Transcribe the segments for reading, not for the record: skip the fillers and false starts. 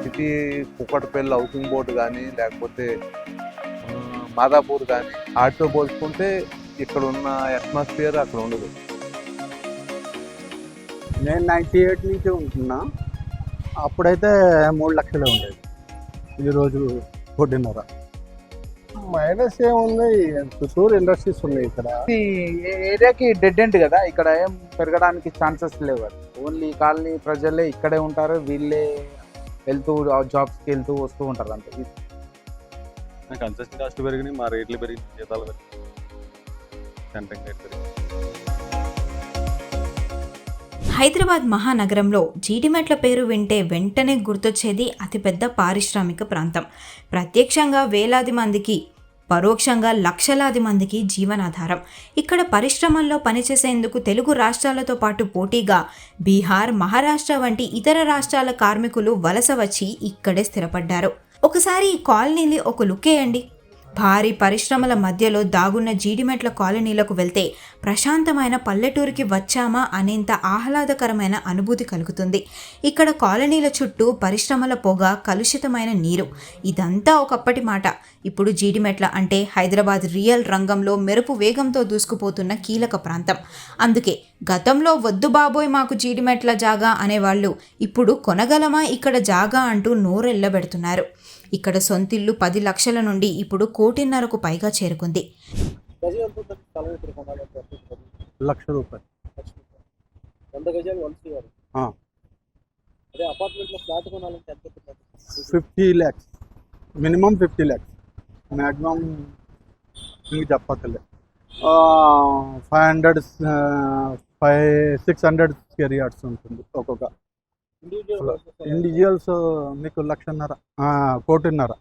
City Kukatpally housing board కానీ లేకపోతే మాదాపూర్ కానీ వాటితో పోల్చుకుంటే ఇక్కడ ఉన్న అట్మాస్ఫియర్ అక్కడ ఉండదు. నేను 98 నుంచి ఉంటున్నా. అప్పుడైతే 3 లక్షలే ఉండేది, ఈరోజు 1.5. మైనస్ ఏముంది, చుట్టూరు ఇండస్ట్రీస్ ఉన్నాయి ఇక్కడ. ఈ ఏరియాకి డెడ్ ఎండ్ కదా, ఇక్కడ ఏం పెరగడానికి ఛాన్సెస్ లేవు కదా. ఓన్లీ కాలనీ ప్రజలే ఇక్కడే ఉంటారు, వీళ్ళే వెళ్తూ జాబ్స్కి వెళ్తూ వస్తూ ఉంటారు అంతే. కన్స్ట్రక్షన్ కాస్ట్ పెరిగినాయి, మా రేట్లు పెరిగినాయి, జీతాలు పెరిగినాయి, సెంట్రింగ్ రేట్ పెరిగింది. హైదరాబాద్ మహానగరంలో జీడిమెట్ల పేరు వింటే వెంటనే గుర్తొచ్చేది అతిపెద్ద పారిశ్రామిక ప్రాంతం. ప్రత్యక్షంగా వేలాది మందికి, పరోక్షంగా లక్షలాది మందికి జీవనాధారం. ఇక్కడ పరిశ్రమల్లో పనిచేసేందుకు తెలుగు రాష్ట్రాలతో పాటు పోటీగా బీహార్, మహారాష్ట్ర వంటి ఇతర రాష్ట్రాల కార్మికులు వలస వచ్చి ఇక్కడే స్థిరపడ్డారు. ఒకసారి ఈ కాలనీని ఒక లుక్కేయండి. భారీ పరిశ్రమల మధ్యలో దాగున్న జీడిమెట్ల కాలనీలకు వెళ్తే ప్రశాంతమైన పల్లెటూరికి వచ్చామా అనేంత ఆహ్లాదకరమైన అనుభూతి కలుగుతుంది. ఇక్కడ కాలనీల చుట్టూ పరిశ్రమల పొగ, కలుషితమైన నీరు, ఇదంతా ఒకప్పటి మాట. ఇప్పుడు జీడిమెట్ల అంటే హైదరాబాద్ రియల్ రంగంలో మెరుపు వేగంతో దూసుకుపోతున్న కీలక ప్రాంతం. అందుకే గతంలో వద్దు బాబోయ్ మాకు జీడిమెట్ల జాగా అనేవాళ్ళు ఇప్పుడు కొనగలమా ఇక్కడ జాగా అంటూ నోరెళ్లబెడుతున్నారు. ఇక్కడ సొంతిల్లు 10 లక్షల నుండి ఇప్పుడు 1.5 కోటికి పైగా చేరుకుంది. ₹1,00,000. 100 గజాలు అదే అపార్ట్మెంట్లో ఫ్లాట్ కొనాలంటే ఎంత 50 lakhs, మినిమం 50 lakhs, మ్యాక్సిమం ఇంక చెప్పక్కర్లే 600 స్క్వేర్ యార్డ్స్ ఉంటుంది ఒక్కొక్క. ఇండివిజువల్స్ మీకు 1,50,000, 1,50,000.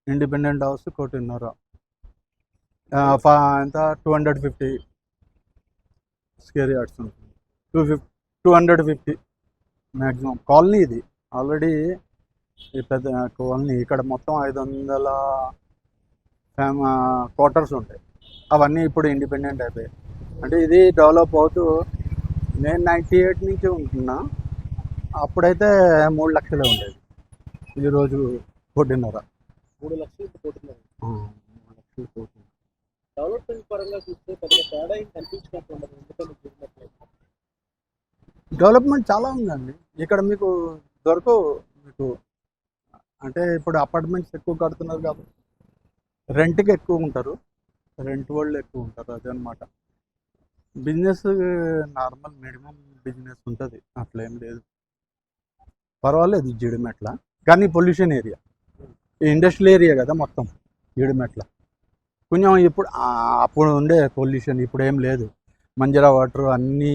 Independent house 1,50,000. ఎంత 250 స్క్వేర్ యార్డ్స్ ఉంటుంది. 250 మ్యాక్సిమం. కాలనీ ఇది ఆల్రెడీ పెద్ద కాలనీ. ఇక్కడ మొత్తం 500 క్వార్టర్స్ ఉంటాయి. అవన్నీ ఇప్పుడు ఇండిపెండెంట్ అయిపోయాయి. అంటే ఇది డెవలప్ అవుతూ, నేను 98 నుంచి ఉంటున్నా. అప్పుడైతే 3 లక్షలే ఉండేది, ఈరోజు 1.5. 3 లక్షలు 1.5. డెవలప్మెంట్ పరంగా చూస్తే పెద్ద తేడా ఏం కనిపించినట్టు ఉండదు. ఎందుకంటే డెవలప్మెంట్ చాలా ఉందండి ఇక్కడ. మీకు దొరకవు. మీకు అంటే ఇప్పుడు అపార్ట్మెంట్స్ ఎక్కువ కడుతున్నారు కాబట్టి రెంట్కి ఎక్కువ ఉంటారు, రెంట్ వాళ్ళు ఎక్కువ ఉంటారు. అదనమాట. బిజినెస్ నార్మల్ మినిమం బిజినెస్ ఉంటుంది, అట్లేం లేదు, పర్వాలేదు జీడిమెట్ల. కానీ పొల్యూషన్ ఏరియా, ఇండస్ట్రియల్ ఏరియా కదా మొత్తం జీడిమెట్ల. కొంచెం ఇప్పుడు అప్పుడు ఉండే పొల్యూషన్ ఇప్పుడు ఏం లేదు. మంజరా వాటర్ అన్నీ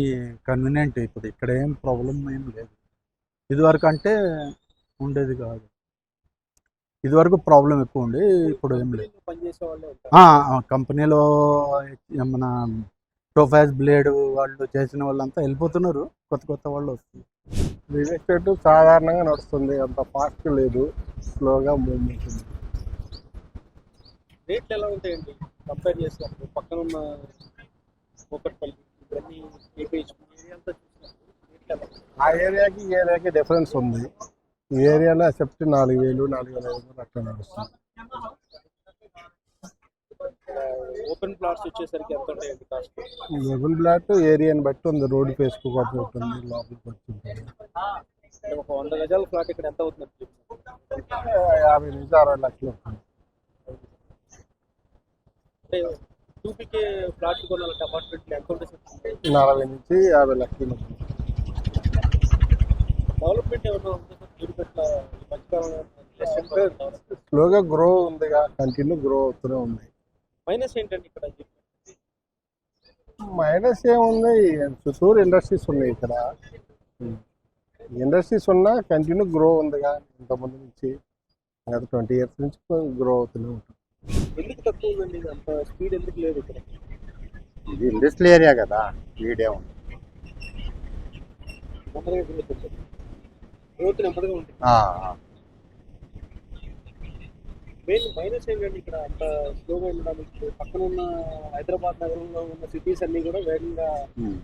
కన్వీనియంట్. ఇప్పుడు ఇక్కడ ఏం ప్రాబ్లం ఏం లేదు. ఇదివరకు అంటే ఉండేది కాదు. ఇదివరకు ప్రాబ్లం ఎక్కువ ఉండి, ఇప్పుడు ఏం లేదు. కంపెనీలో మన టోఫాజ్ బ్లేడ్ వాళ్ళు చేసిన వాళ్ళంతా వెళ్ళిపోతున్నారు, కొత్త వాళ్ళు వస్తున్నారు. రియల్ ఎస్టేట్ సాధారణంగా నడుస్తుంది, అంత ఫాస్ట్ లేదు, స్లోగా మూవ్మెంట్ ఉంది. రేట్లు ఎలా ఉంటాయండి కంపేర్ చేసినప్పుడు? పక్కన ఉన్న కూకట్పల్లి ఇవన్నీ ఆ ఏరియాకి ఈ ఏరియాకి డిఫరెన్స్ ఉంది. ఈ ఏరియాలో సెఫ్ట్ 4,000, 4,500 అట్లా నడుస్తుంది. ఓపెన్ ప్లాట్స్ వచ్చేసరికి ఎంత ఉంటాయండి కాస్ట్? ఓపెన్ ప్లాట్ ఏరియాని బట్టి ఉంది. రోడ్డు వేసుకోకపోతే ఉంటుంది, లోపలికి వచ్చింటుంది. ఒక 100 గజాల ఫ్లాట్ ఇక్కడ ఎంత అవుతుంది? 50 నుంచి 60 లక్షలు అవుతుంది. అంటే 2PK ఫ్లాట్ కొనాలంటే అపార్ట్మెంట్ ఎంత ఉంటుంది? 40 నుంచి 50 లక్షలు. డెవలప్మెంట్ ఏమన్నా స్లోగా గ్రో ఉందిగా, కంటిన్యూ గ్రో అవుతూనే ఉంది. మైనస్ ఏంటండి ఇక్కడ? మైనస్ ఏముంది, చుట్టూరు ఇండస్ట్రీస్ ఉన్నాయి ఇక్కడ. ఇండస్ట్రీస్ ఉన్నా కంటిన్యూ గ్రో ఉందిగా, ఇంతకుముందు నుంచి గత 20 years నుంచి గ్రో అవుతూనే ఉంటుంది. ఎందుకు తక్కువ ఉందండి? అంత స్పీడ్ ఎందుకు లేదు ఇక్కడ? ఇది ఇండస్ట్రియల్ ఏరియా కదా, స్పీడే ఉంది. గ్రోత్ నెమ్మదిగా ఉంటుంది. మెయిన్ మైనస్ ఏంటంటే ఇక్కడ అంత స్లోగా ఉండడానికి పక్కన ఉన్న హైదరాబాద్ నగరంలో ఉన్న సిటీస్ అన్ని కూడా వేగంగా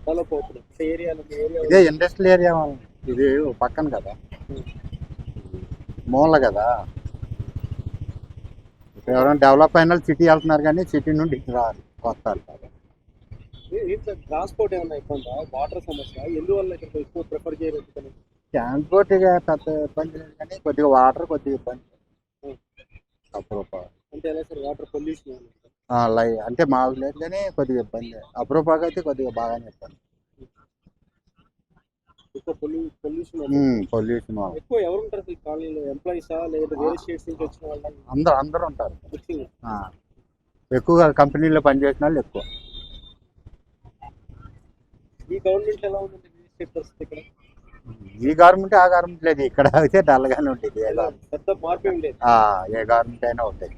డెవలప్ అవుతున్నాయి. ఏరియాలో ఇదే ఇండస్ట్రియల్ ఏరియా, ఇది పక్కన కదా. మూల కదా. ఇప్పుడు ఎవరైనా డెవలప్ అయిన సిటీ వెళ్తున్నారు కానీ సిటీ నుండి ఇక్కడ రారు, వస్తారు. ట్రాన్స్పోర్ట్ ఏమైనా ఇబ్బందా, వాటర్ సమస్య, ఎందువల్ల ఇక్కడ ఎక్కువ ప్రిఫర్ చేయరు ఎందుకని? ట్రాన్స్పోర్ట్ ఇక పెద్ద ఇబ్బంది లేదు కానీ కొద్దిగా వాటర్ కొద్దిగా ఇబ్బంది. అపురూప అంటే ఎలా సార్, వాటర్ పొల్యూషన్ అంటే మాకు లేదు కానీ కొద్దిగా ఇబ్బంది. అపురూపాగా అయితే కొద్దిగా బాగానే ఇబ్బంది. ఎక్కువ పొల్యూషన్ పొల్యూషన్ ఎక్కువ ఎవరు ఉంటారు ఈ కాలనీలో? ఎంప్లాయీసా లేదా వేరే స్టేట్స్ నుంచి వచ్చిన వాళ్ళ? అందరూ ఉంటారు. ఎక్కువగా కంపెనీలో పనిచేసిన వాళ్ళు ఎక్కువ. ఈ గవర్నమెంట్ ఎలా ఉందండి స్టేట్ పరిస్థితి ఇక్కడ? ఈ గవర్నమెంట్ ఆ గవర్నమెంట్ లేదు, ఇక్కడ అయితే డల్గానే ఉంటుంది. పెద్ద మార్పు ఏం లేదు. ఏ గవర్నమెంట్ అయినా ఉంటాయి.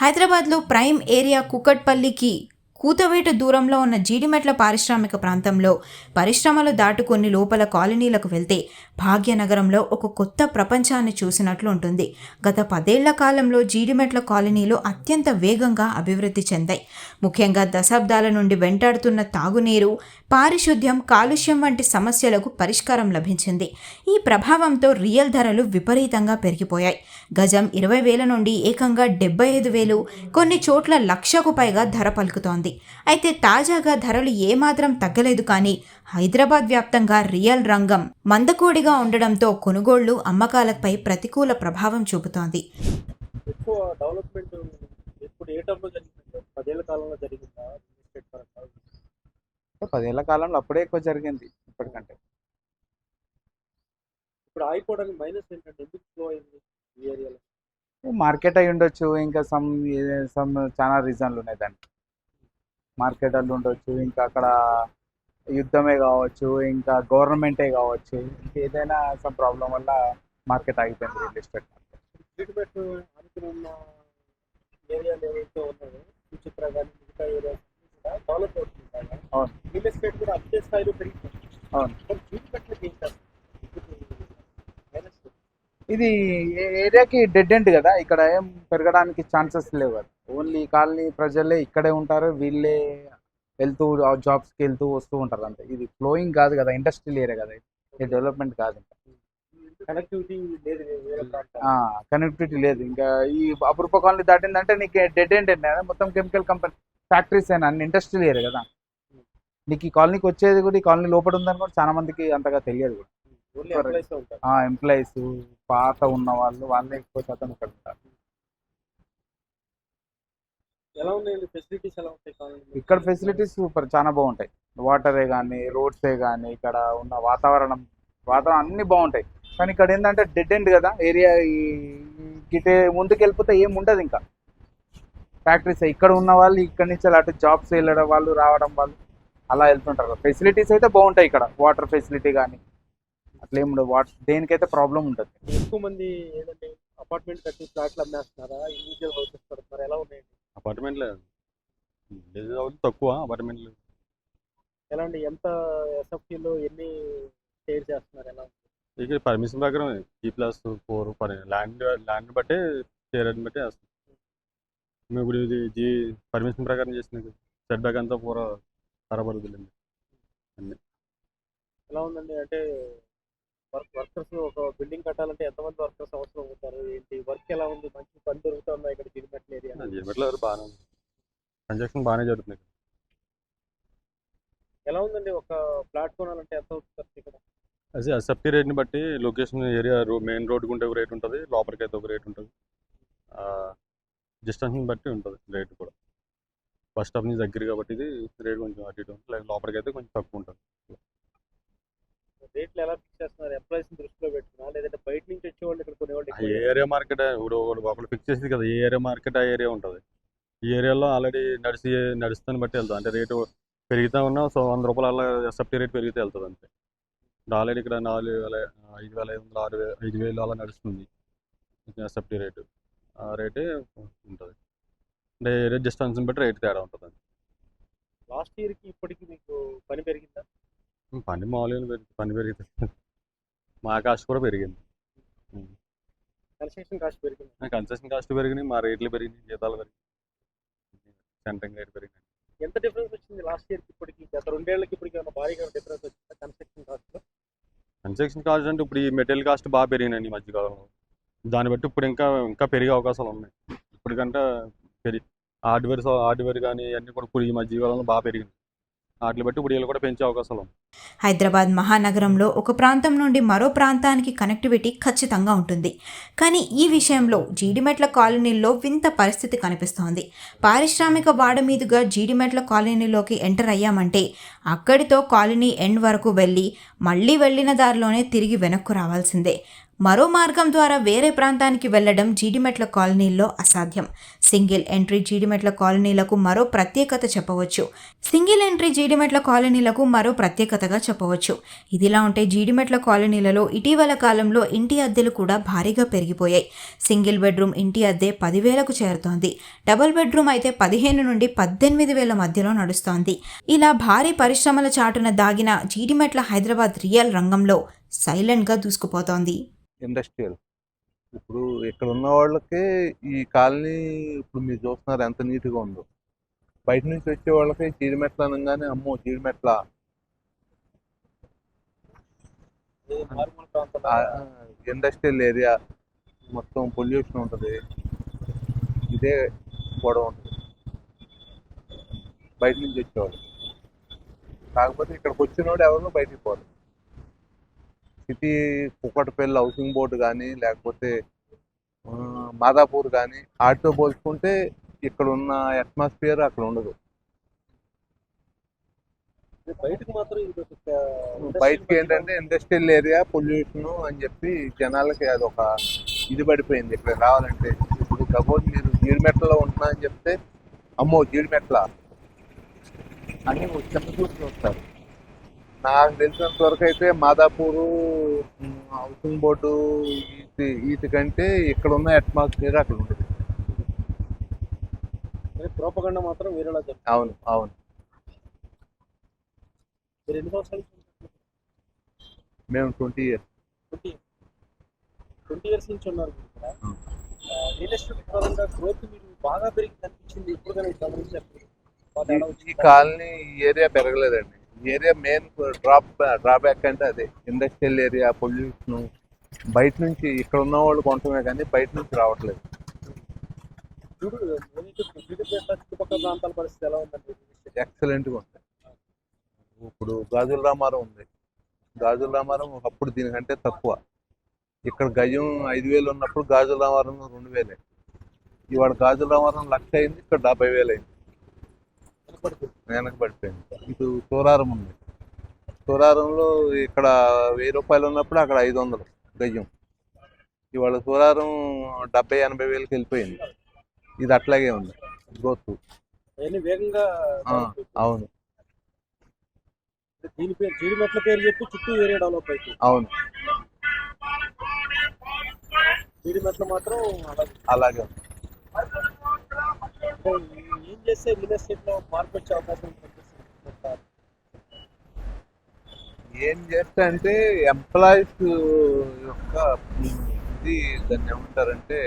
హైదరాబాద్లో ప్రైమ్ ఏరియా కుకట్పల్లికి కూతవేట దూరంలో ఉన్న జీడిమెట్ల పారిశ్రామిక ప్రాంతంలో పరిశ్రమలు దాటుకొని లోపల కాలనీలకు వెళ్తే భాగ్యనగరంలో ఒక కొత్త ప్రపంచాన్ని చూసినట్లు ఉంటుంది. గత 10 ఏళ్ల కాలంలో జీడిమెట్ల కాలనీలు అత్యంత వేగంగా అభివృద్ధి చెందాయి. ముఖ్యంగా దశాబ్దాల నుండి వెంటాడుతున్న తాగునీరు, పారిశుద్ధ్యం, కాలుష్యం వంటి సమస్యలకు పరిష్కారం లభించింది. ఈ ప్రభావంతో రియల్ ధరలు విపరీతంగా పెరిగిపోయాయి. గజం 20,000 నుండి ఏకంగా 75,000, కొన్ని చోట్ల 1,00,000కు పైగా ధర పలుకుతోంది. అయితే తాజాగా ధరలు ఏమాత్రం తగ్గలేదు. కానీ హైదరాబాద్ వ్యాప్తంగా రియల్ రంగం మందకోడిగా ఉండడంతో కొనుగోళ్లు, అమ్మకాలపై ప్రతికూల ప్రభావం చూపుతోంది. ఎక్కువ డెవలప్మెంట్ ఇప్పుడు ఏ టర్మ్లో జరిగింది? 10 ఏళ్ల కాలంలో జరిగిందా? 10 ఏళ్ల కాలంలో అప్పుడే ఎక్కువ జరిగింది ఇప్పటికంటే. ఇప్పుడు ఆగిపోవడానికి మైనస్ ఏంటంటే ఎందుకు స్లో అయింది ఈ ఏరియాలో? మార్కెట్ అయి ఉండొచ్చు, ఇంకా సమ్ చాలా రీజన్లు ఉన్నాయి దానికి. మార్కెట్ అల్లు ఉండొచ్చు, ఇంకా అక్కడ యుద్ధమే కావచ్చు, ఇంకా గవర్నమెంటే కావచ్చు, ఇంకేదైనా సమ్ ప్రాబ్లం వల్ల మార్కెట్ ఆగిపోయింది రియల్ ఎస్టేట్ మార్కెట్. ట్రీట్మెంట్ అనుకుని ఉన్న ఏరియాలు ఏవైతే ఉన్నాయో సుచిత్ర కానీ మిగతా ఏరియాస్ కూడా డెవలప్ అవుతుంది. అవును, రియల్ ఎస్టేట్ కూడా అదే స్థాయిలో పెరిగింది. అవును. ట్రీట్మెంట్లకి ఏం చేస్తారు? ఇది ఏరియాకి డెడ్ ఎండ్ కదా, ఇక్కడ ఏం పెరగడానికి ఛాన్సెస్ లేవు కదా. ఓన్లీ కాలనీ ప్రజలే ఇక్కడే ఉంటారు, వీళ్ళే వెళ్తూ జాబ్స్కి వెళ్తూ వస్తూ ఉంటారు అంతే. ఇది ఫ్లోయింగ్ కాదు కదా, ఇండస్ట్రియల్ ఏరియా కదా, ఇది డెవలప్మెంట్ కాదు. ఇంకా కనెక్టివిటీ లేదు, కనెక్టివిటీ లేదు. ఇంకా ఈ అపూర్వ కాలనీ దాటిందంటే నీకు డెడ్ ఎండ్ మొత్తం కెమికల్ కంపెనీ ఫ్యాక్టరీస్ అయినా అన్ని ఇండస్ట్రియల్ ఏరియా కదా. నీకు ఈ కాలనీకి వచ్చేది కూడా ఈ కాలనీ లోపల ఉందని కూడా చాలా మందికి అంతగా తెలియదు కూడా. ఎంప్లాయీస్ పాత ఉన్న వాళ్ళే ఎక్కువ శాతం ఇక్కడ ఉంటారు. ఎలా ఉన్నాయి ఫెసిలిటీస్? ఎలా ఉంటాయి కాలనీ? ఇక్కడ ఫెసిలిటీస్ సూపర్, చాలా బాగుంటాయి. వాటరే కానీ, రోడ్సే కానీ, ఇక్కడ ఉన్న వాతావరణం అన్నీ బాగుంటాయి. కానీ ఇక్కడ ఏంటంటే డెడ్ ఎండ్ కదా ఏరియా. గిటే ముందుకు వెళ్ళిపోతే ఏం ఉండదు, ఇంకా ఫ్యాక్టరీస్. ఇక్కడ ఉన్న వాళ్ళు ఇక్కడ నుంచి అటు జాబ్స్ వెళ్ళడం, వాళ్ళు రావడం, వాళ్ళు అలా వెళ్తుంటారు. ఫెసిలిటీస్ అయితే బాగుంటాయి ఇక్కడ, వాటర్ ఫెసిలిటీ కానీ అట్లా ఏమి ఉండదు. దేనికైతే ప్రాబ్లం ఉంటుంది. ఎక్కువ మంది ఏంటంటే అపార్ట్మెంట్ కట్టి ఫ్లాట్లు అమ్మేస్తున్నారా, ఇండివిజువల్ హౌసెస్ కడుతున్నారా? ఎలా ఉన్నాయండి అపార్ట్మెంట్లే తక్కువ. అపార్ట్మెంట్లు ఎలా అండి? ఎంత ఎస్ఎఫ్టీలో ఎన్ని షేర్ చేస్తున్నారు? ఎలా ఉంది? ఇక్కడ పర్మిషన్ ప్రకారం G+4 ల్యాండ్ బట్టే షేర్ బట్టే వేస్తాం. మేము ఇప్పుడు ఇది పర్మిషన్ ప్రకారం చేసిన సెట్ బ్యాక్ అంతా పూర ఖరాబ్ అవుతుందండి అన్నీ. ఎలా ఉందండి? అంటే వర్కర్స్ ఒక బిల్డింగ్ కట్టాలంటే ఎంతమంది వర్కర్స్ అవసరం అవుతారు ఏంటి? వర్క్ ఎలా ఉంది? మంచి పని దొరుకుతుందా ఇక్కడ జీడిమెట్ల ఏరియా? జీడిమెట్ల బాగానే ఉంది, కన్స్ట్రక్షన్ బాగానే జరుగుతుంది. ఎలా ఉందండి? ఒక ఫ్లాట్ కొనాలంటే ఎంత అవుతుంది ఇక్కడ? అదే ఎస్ఎఫ్టీ రేట్ని బట్టి లొకేషన్ ఏరియా, మెయిన్ రోడ్కి ఉంటే ఒక రేట్ ఉంటుంది, లోపలికి అయితే ఒక రేట్ ఉంటుంది. డిస్టెన్స్ని బట్టి ఉంటుంది రేట్ కూడా. బస్ స్టాప్ నుంచి దగ్గర కాబట్టి ఇది రేట్ కొంచెం అటు ఇటు ఉంటుంది, లోపలికి అయితే కొంచెం తక్కువ ఉంటుంది. రేట్లు ఎలా ఫిక్స్ చేస్తున్నారు? ఎంప్లాయీస్ దృష్టిలో పెట్టుకున్నా లేదంటే బయట నుంచి వచ్చేవాళ్ళు ఇక్కడ కొనేవాళ్ళు? ఏ ఏరియా మార్కెట్ ఇప్పుడు ఒకళ్ళు ఫిక్స్ చేసింది కదా, ఏ ఏరియా మార్కెట్ ఆ ఏరియా ఉంటుంది. ఈ ఏరియాలో ఆల్రెడీ నడుస్తుంది బట్టి వెళ్తుంది. అంటే రేటు పెరుగుతూ ఉన్నా సో 100 రూపాయలు అలా ఎస్ఎఫ్టీ రేట్ పెరిగితే వెళ్తుంది అంతే. ఆల్రెడీ ఇక్కడ 4,000, 5,500, 6,000 అలా నడుస్తుంది ఎస్ఎఫ్టీ రేటు. ఆ రేటే ఉంటుంది. అంటే ఏరియా డిస్టెన్స్ని బట్టి రేట్ తేడా ఉంటుంది. లాస్ట్ ఇయర్కి ఇప్పటికి మీకు పని పెరిగిందా? పని మామూలుగా పని పెరిగింది, మా కాస్ట్ కూడా పెరిగింది. కన్స్ట్రక్షన్ కాస్ట్ పెరిగింది, కన్స్ట్రక్షన్ కాస్ట్ పెరిగినాయి, మా రేట్లు పెరిగినాయి, జీతాలు పెరిగినాయి, సెంటరింగ్ రేట్ పెరిగినాయి. ఎంత డిఫరెన్స్ వచ్చింది లాస్ట్ ఇయర్కి ఇప్పటికి? గత 2 ఏళ్ళకి ఇప్పటికి ఏమైనా భారీగా డిఫరెన్స్ వచ్చిందా కన్స్ట్రక్షన్ కాస్ట్లో? కన్స్ట్రక్షన్ కాస్ట్ అంటే ఇప్పుడు ఈ మెటీరియల్ కాస్ట్ బాగా పెరిగినాయి ఈ మధ్యకాలంలో. దాన్ని బట్టి ఇప్పుడు ఇంకా ఇంకా పెరిగే అవకాశాలు ఉన్నాయి. ఇప్పటికంటే హార్డ్వేర్ కానీ అన్నీ కూడా ఇప్పుడు ఈ మధ్యకాలంలో బాగా పెరిగింది. వాటిని బట్టి ఇప్పుడు వీళ్ళు కూడా పెంచే అవకాశాలు ఉన్నాయి. హైదరాబాద్ మహానగరంలో ఒక ప్రాంతం నుండి మరో ప్రాంతానికి కనెక్టివిటీ ఖచ్చితంగా ఉంటుంది. కానీ ఈ విషయంలో జీడిమెట్ల కాలనీల్లో వింత పరిస్థితి కనిపిస్తోంది. పారిశ్రామిక వాడ మీదుగా జీడిమెట్ల కాలనీలోకి ఎంటర్ అయ్యామంటే అక్కడితో కాలనీ ఎండ్ వరకు మళ్ళీ వెళ్ళిన దారిలోనే తిరిగి వెనక్కు రావాల్సిందే. మరో మార్గం ద్వారా వేరే ప్రాంతానికి వెళ్లడం జీడిమెట్ల కాలనీల్లో అసాధ్యం. సింగిల్ ఎంట్రీ జీడిమెట్ల కాలనీలకు మరో ప్రత్యేకత చెప్పవచ్చు. ఇదిలా ఉంటే జీడిమెట్ల కాలనీలలో ఇటీవల కాలంలో ఇంటి అద్దెలు కూడా భారీగా పెరిగిపోయాయి. సింగిల్ బెడ్రూమ్ ఇంటి అద్దె 10,000కు చేరుతోంది. డబుల్ బెడ్రూమ్ అయితే 15 నుండి 18,000 మధ్యలో నడుస్తోంది. ఇలా భారీ పరిశ్రమల చాటున దాగిన జీడిమెట్ల హైదరాబాద్ రియల్ రంగంలో సైలెంట్గా దూసుకుపోతోంది. ఇండస్ట్రియల్ ఇప్పుడు ఇక్కడ ఉన్న వాళ్ళకే ఈ కాలనీ ఇప్పుడు మీరు చూస్తున్నారు ఎంత నీట్గా ఉందో. బయట నుంచి వచ్చే వాళ్ళకి జీడిమెట్ల అనగానే అమ్మో జీడిమెట్ల ఇండస్ట్రియల్ ఏరియా మొత్తం పొల్యూషన్ ఉంటుంది, ఇదే గొడవ ఉంటుంది బయట నుంచి వచ్చేవాళ్ళు. కాకపోతే ఇక్కడికి వచ్చినోడు ఎవరు బయటికి పోరు. సిటీ కుక్కటపల్లి హౌసింగ్ బోర్డు కానీ లేకపోతే మాదాపూర్ కానీ వాటితో పోల్చుకుంటే ఇక్కడ ఉన్న అట్మాస్ఫియర్ అక్కడ ఉండదు. బయటకి ఏంటంటే ఇండస్ట్రియల్ ఏరియా పొల్యూషన్ అని చెప్పి జనాలకి అదొక ఇది పడిపోయింది. ఇక్కడ రావాలంటే ఇప్పుడు సపోజ్ మీరు జీడిమెట్లలో ఉంటున్నా అని చెప్తే అమ్మో జీడిమెట్ల అని చెప్పి వస్తారు. నాకు తెలిసినంత వరకు అయితే మాదాపూరు హౌసింగ్ బోర్డు వీటికంటే ఇక్కడ ఉన్న అట్మాస్ఫియర్ అక్కడ ఉంటుంది. ప్రోపగండా మాత్రం వేరేలా జరుగుతుంది. అవును అవును. మీరు ఎన్ని సంవత్సరాలు? మేము 20 years. 20 years నుంచి ఉన్నారు. రియల్ ఎస్టేట్ పరంగా గ్రోత్ మీరు బాగా పెరిగింది అనిపించింది ఇప్పుడు కానీ గమనించారు. ఈ కాలనీ ఈ ఏరియా పెరగలేదండి. ఈ ఏరియా మెయిన్ డ్రాబ్యాక్ అంటే అదే ఇండస్ట్రియల్ ఏరియా పొల్యూషన్. బయట నుంచి ఇక్కడ ఉన్న వాళ్ళు కొంటమే కానీ బయట నుంచి రావట్లేదు. చుట్టుపక్కల ప్రాంతాల పరిస్థితి ఎలా ఉందండి? ఎక్సలెంట్గా ఉంటాయి. ఇప్పుడు గాజుల రామారం ఉంది. గాజుల రామారం ఒకప్పుడు దీనికంటే తక్కువ. ఇక్కడ గజం 5,000 ఉన్నప్పుడు గాజుల రామారం 2,000. ఇవాళ గాజుల రామారం 1,00,000 అయింది, ఇక్కడ 70,000 అయింది. వెనకబడిపోయింది. ఇటు సూరారం ఉంది. సూరారంలో ఇక్కడ 1,000 రూపాయలు ఉన్నప్పుడు అక్కడ 500 గజం. ఇవాళ సూరారం 70,000-80,000కి వెళ్ళిపోయింది. ఇది అట్లాగే ఉంది గ్రోత్ వేగంగా. అవును. దీని పేరు జీడిమెట్ల పేరు చెప్పి చుట్టూ ఏరియా డెవలప్ అవుతుంది. అవును. జీడిమెట్ల మాత్రం అలాగే ఉంది. ఏం చేస్తే రియల్ ఎస్టేట్ లో మార్పు వచ్చే అవకాశం ఉంటుంది? ఏం చేస్తా అంటే ఎంప్లాయీస్ యొక్క ఇది దాన్ని ఏమంటారంటే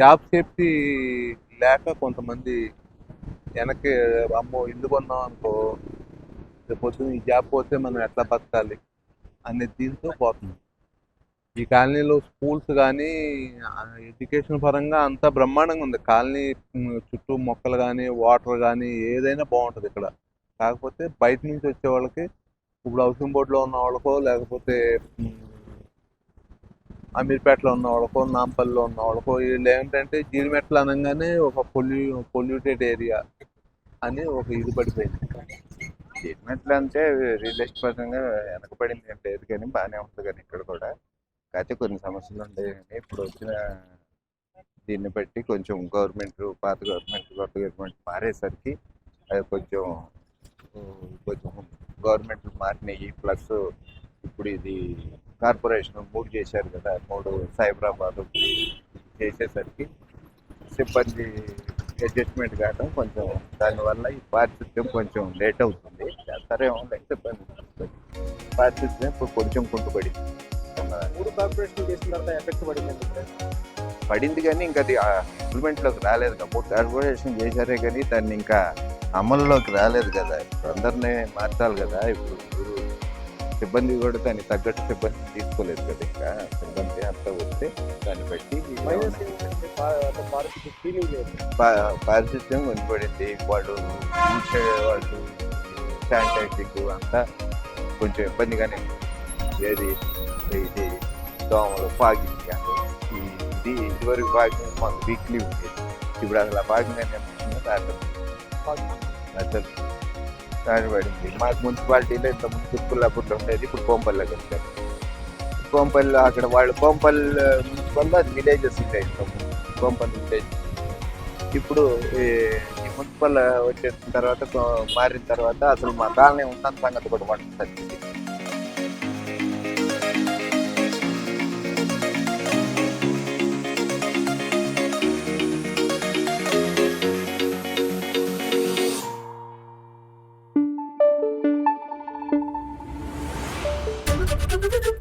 జాబ్ సేఫ్టీ లేక కొంతమంది వెనక్కి అమ్మో ఇల్లు కొన్నాం అనుకో రేపు ఈ జాబ్ పోతే మనం ఎట్లా బతకాలి అనే దీంతో పోతుంది. ఈ కాలనీలో స్కూల్స్ కానీ ఎడ్యుకేషన్ పరంగా అంతా బ్రహ్మాండంగా ఉంది. కాలనీ చుట్టూ మొక్కలు కానీ వాటర్ కానీ ఏదైనా బాగుంటుంది ఇక్కడ. కాకపోతే బయట నుంచి వచ్చే వాళ్ళకి ఇప్పుడు హౌసింగ్ బోర్డులో ఉన్న వాళ్ళకో లేకపోతే అమీర్పేటలో ఉన్న వాళ్ళకో నాంపల్లిలో ఉన్న వాళ్ళకో వీళ్ళు ఏంటంటే జీడిమెట్ల అనగానే ఒక పొల్యూటెడ్ ఏరియా అని ఒక ఇది పడిపోయింది. జీడిమెట్ల అంటే రియల్ ఎస్టేట్ పరంగా వెనకబడింది అంటే లేదు కానీ బాగానే ఉంటుంది. కానీ ఇక్కడ కూడా కాకపోతే కొన్ని సమస్యలు ఉంటాయి. ఇప్పుడు వచ్చిన దీన్ని బట్టి కొంచెం గవర్నమెంట్ పాత గవర్నమెంట్ కొత్త గవర్నమెంట్ మారేసరికి అది కొంచెం గవర్నమెంట్ మారినాయి. ప్లస్ ఇప్పుడు ఇది కార్పొరేషన్ 3 చేశారు కదా, 3 సైబరాబాద్ చేసేసరికి సిబ్బంది అడ్జస్ట్మెంట్ కావడం కొంచెం దానివల్ల ఈ పారిశుద్ధ్యం కొంచెం లేట్ అవుతుంది. చేస్తారేమో సిబ్బంది పారిశుద్ధ్యం ఇప్పుడు కొంచెం కుంటుపడింది. 3 కార్పొరేషన్ చేసిన తర్వాత ఎఫెక్ట్ పడింది కానీ ఇంకా అది ఇంప్లిమెంట్లోకి రాలేదు కదా. 3 కార్పొరేషన్ చేశారే కానీ దాన్ని ఇంకా అమల్లోకి రాలేదు కదా. ఇప్పుడు అందరినీ మార్చాలి కదా. ఇప్పుడు సిబ్బంది కూడా దానికి తగ్గట్టు సిబ్బంది తీసుకోలేదు కదా, ఇంకా సిబ్బంది అంతా వస్తే దాన్ని బట్టి మైనస్ ఏంటంటే పారిశుద్ధ్య క్లీనింగ్ లేదు. పారిశుద్ధ్యం కొనిపడింది. వాళ్ళు ఊడ్చే వాళ్ళు శానిటైజింగ్ అంతా కొంచెం ఇబ్బందిగానే ఉంది. ఏది ఇది దోమలు ఫాగింగ్ కానీ ఇది ఇదివరకు ఫాగింగ్ మాకు వీక్లీ ఉండేది. ఇప్పుడు అసలు ఆ ఫాగింగ్ అని అసలు దాని పడింది. మాకు మున్సిపాలిటీలో ఇంత ముందు తుర్కుల్లాపూర్లో ఉండేది, ఇప్పుడు కోంపల్లికి వచ్చారు. కోంపల్లి అక్కడ వాళ్ళు కోంపల్లి మున్సిపల్లో అది విలేజెస్ ఉంటాయి. కోంపల్లి విలేజ్ ఇప్పుడు ఈ మున్సిపల్ వచ్చేసిన తర్వాత మారిన తర్వాత అసలు మా కాలనీ ఉన్నంత సంగతి కూడా వాళ్ళకి తగ్గింది. Thank you.